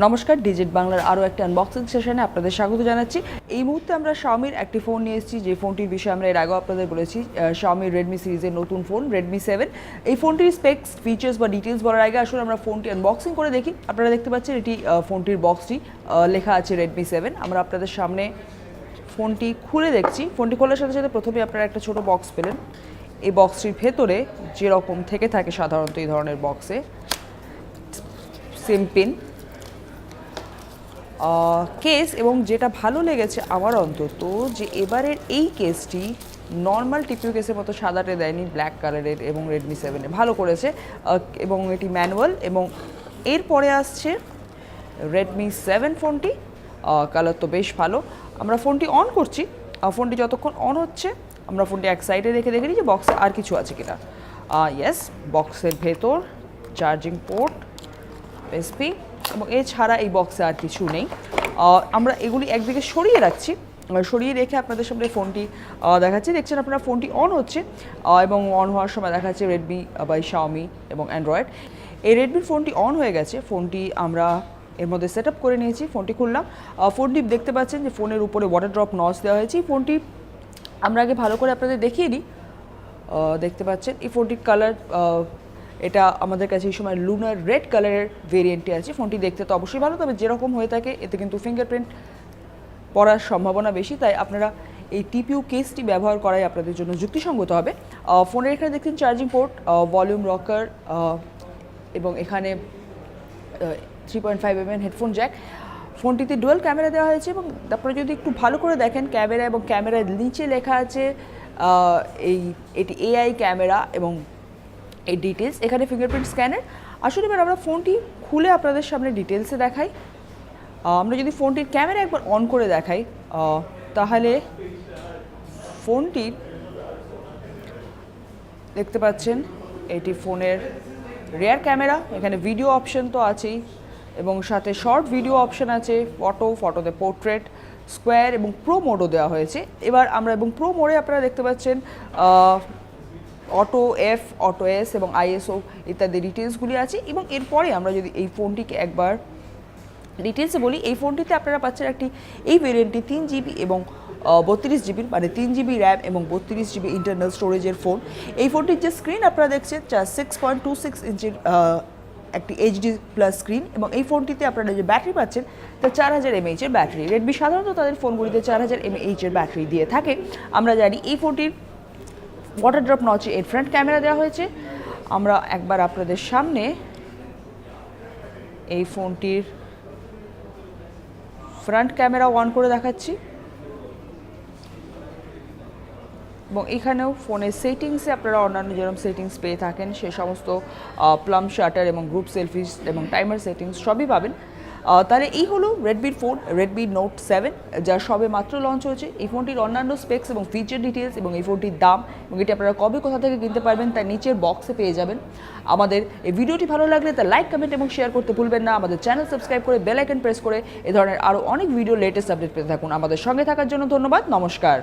নমস্কার, ডিজিট বাংলার আরও একটা আনবক্সিং সেশনে আপনাদের স্বাগত জানাচ্ছি। এই মুহূর্তে আমরা Xiaomiর একটি ফোন নিয়ে এসেছি, যে ফোনটির বিষয়ে আমরা এর আগেও আপনাদের বলেছি। Xiaomi Redmi সিরিজের নতুন ফোন Redmi 7। এই ফোনটির স্পেক্স, ফিচার্স বা ডিটেলস বলার আগে আসলে আমরা ফোনটি আনবক্সিং করে দেখি। আপনারা দেখতে পাচ্ছেন এটি ফোনটির বক্সটি লেখা আছে Redmi 7। আমরা আপনাদের সামনে ফোনটি খুলে দেখছি। ফোনটি খোলার সাথে সাথে প্রথমে আপনারা একটা ছোট বক্স পেলেন। এই বক্সটির ভেতরে যেরকম থেকে থাকে সাধারণত এই ধরনের বক্সে সিম পিন, কেস, এবং যেটা ভালো লেগেছে আমার অন্তত, যে এবারের এই কেসটি নর্মাল টিপিউ কেসের মতো সাদাটে দেয়নি, ব্ল্যাক কালারের, এবং Redmi 7-এ ভালো করেছে। এবং এটি ম্যানুয়াল, এবং এরপরে আসছে Redmi 7 ফোনটি। কালার তো বেশ ভালো। আমরা ফোনটি অন করছি। ফোনটি যতক্ষণ অন হচ্ছে আমরা ফোনটি এক সাইডে রেখে দেখে নিই যে বক্সে আর কিছু আছে কিনা। ইয়েস, বক্সের ভেতর চার্জিং পোর্ট, এসপি, এবং এছাড়া এই বক্সে আর কিছু নেই। আমরা এগুলি একদিকে সরিয়ে রাখছি। সরিয়ে রেখে আপনাদের সামনে ফোনটি দেখাচ্ছি। দেখছেন আপনারা ফোনটি অন হচ্ছে, এবং অন হওয়ার সময় দেখা যাচ্ছে রেডমি বাই Xiaomi এবং অ্যান্ড্রয়েড। এই রেডমির ফোনটি অন হয়ে গেছে। ফোনটি আমরা এর মধ্যে সেট আপ করে নিয়েছি। ফোনটি খুললাম। ফোনটি দেখতে পাচ্ছেন যে ফোনের উপরে ওয়াটার ড্রপ নচ দেওয়া হয়েছে। এই ফোনটি আমরা আগে ভালো করে আপনাদের দেখিয়ে দিই। দেখতে পাচ্ছেন এই ফোনটির কালার, এটা আমাদের কাছে এই সময় লুনার রেড কালারের ভেরিয়েন্টটি আছে। ফোনটি দেখতে তো অবশ্যই ভালো, তবে যেরকম হয়ে থাকে এতে কিন্তু ফিঙ্গারপ্রিন্ট পড়ার সম্ভাবনা বেশি, তাই আপনারা এই টিপিউ কেসটি ব্যবহার করাই আপনাদের জন্য যুক্তিসঙ্গত হবে। ফোনের এখানে দেখছেন চার্জিং পোর্ট, ভলিউম রকার, এবং এখানে 3.5 mm হেডফোন জ্যাক। ফোনটিতে ডুয়াল ক্যামেরা দেওয়া হয়েছে, এবং তারপরে যদি একটু ভালো করে দেখেন ক্যামেরা, এবং ক্যামেরার নিচে লেখা আছে এটি AI ক্যামেরা, এবং এই ডিটেলস এখানে ফিঙ্গারপ্রিন্ট স্ক্যানার। আসলে এবার আমরা ফোনটি খুলে আপনাদের সামনে ডিটেলসে দেখাই। আমরা যদি ফোনটির ক্যামেরা একবার অন করে দেখাই, তাহলে ফোনটির দেখতে পাচ্ছেন এটি ফোনের রিয়ার ক্যামেরা। এখানে ভিডিও অপশন তো আছেই, এবং সাথে শর্ট ভিডিও অপশন আছে, ফটোতে পোর্ট্রেট, স্কোয়ার, এবং প্রো মোডও দেওয়া হয়েছে। এবার আমরা এবং প্রো মোডে আপনারা দেখতে পাচ্ছেন অটো এফ, অটো এস, এবং ISO ইত্যাদি ডিটেলসগুলি আছে। এবং এরপরে আমরা যদি এই ফোনটিকে একবার ডিটেলসে বলি, এই ফোনটিতে আপনারা পাচ্ছেন একটি, এই ভেরিয়েন্টটি 3GB এবং 32GB, মানে 3GB র্যাম এবং 32GB ইন্টারনাল স্টোরেজের ফোন। এই ফোনটির যে স্ক্রিন আপনারা দেখছেন 6.26 ইঞ্চির একটি HD+ স্ক্রিন, এবং এই ফোনটিতে আপনারা যে ব্যাটারি পাচ্ছেন তা 4000 mAh এর ব্যাটারি। রেডমি সাধারণত তাদের ফোনগুলিতে 4000 mAh এর ব্যাটারি দিয়ে থাকে। আমরা জানি এই ফোনটির ওয়াটার ড্রপ নচে এর ফ্রন্ট ক্যামেরা দেওয়া হয়েছে। আমরা একবার আপনাদের সামনে এই ফোনটির ফ্রন্ট ক্যামেরা অন করে দেখাচ্ছি, এবং এখানেও ফোনের সেটিংসে আপনারা অন্যান্য যেরকম সেটিংস পেয়ে থাকেন সে সমস্ত প্লাম শাটার এবং গ্রুপ সেলফিস এবং টাইমার সেটিংস সবই পাবেন। তাহলে এই হলো রেডমির ফোন, Redmi Note 7, যা সবে মাত্র লঞ্চ হয়েছে। এই ফোনটির অন্যান্য স্পেক্স এবং ফিচার ডিটেলস এবং এই ফোনটির দাম এবং এটি আপনারা কবে কোথা থেকে কিনতে পারবেন তার নিচের বক্সে পেয়ে যাবেন। আমাদের এই ভিডিওটি ভালো লাগলে তা লাইক, কমেন্ট এবং শেয়ার করতে ভুলবেন না। আমাদের চ্যানেল সাবস্ক্রাইব করে বেল আইকন প্রেস করে এ ধরনের আরও অনেক ভিডিও লেটেস্ট আপডেট পেতে থাকুন। আমাদের সঙ্গে থাকার জন্য ধন্যবাদ। নমস্কার।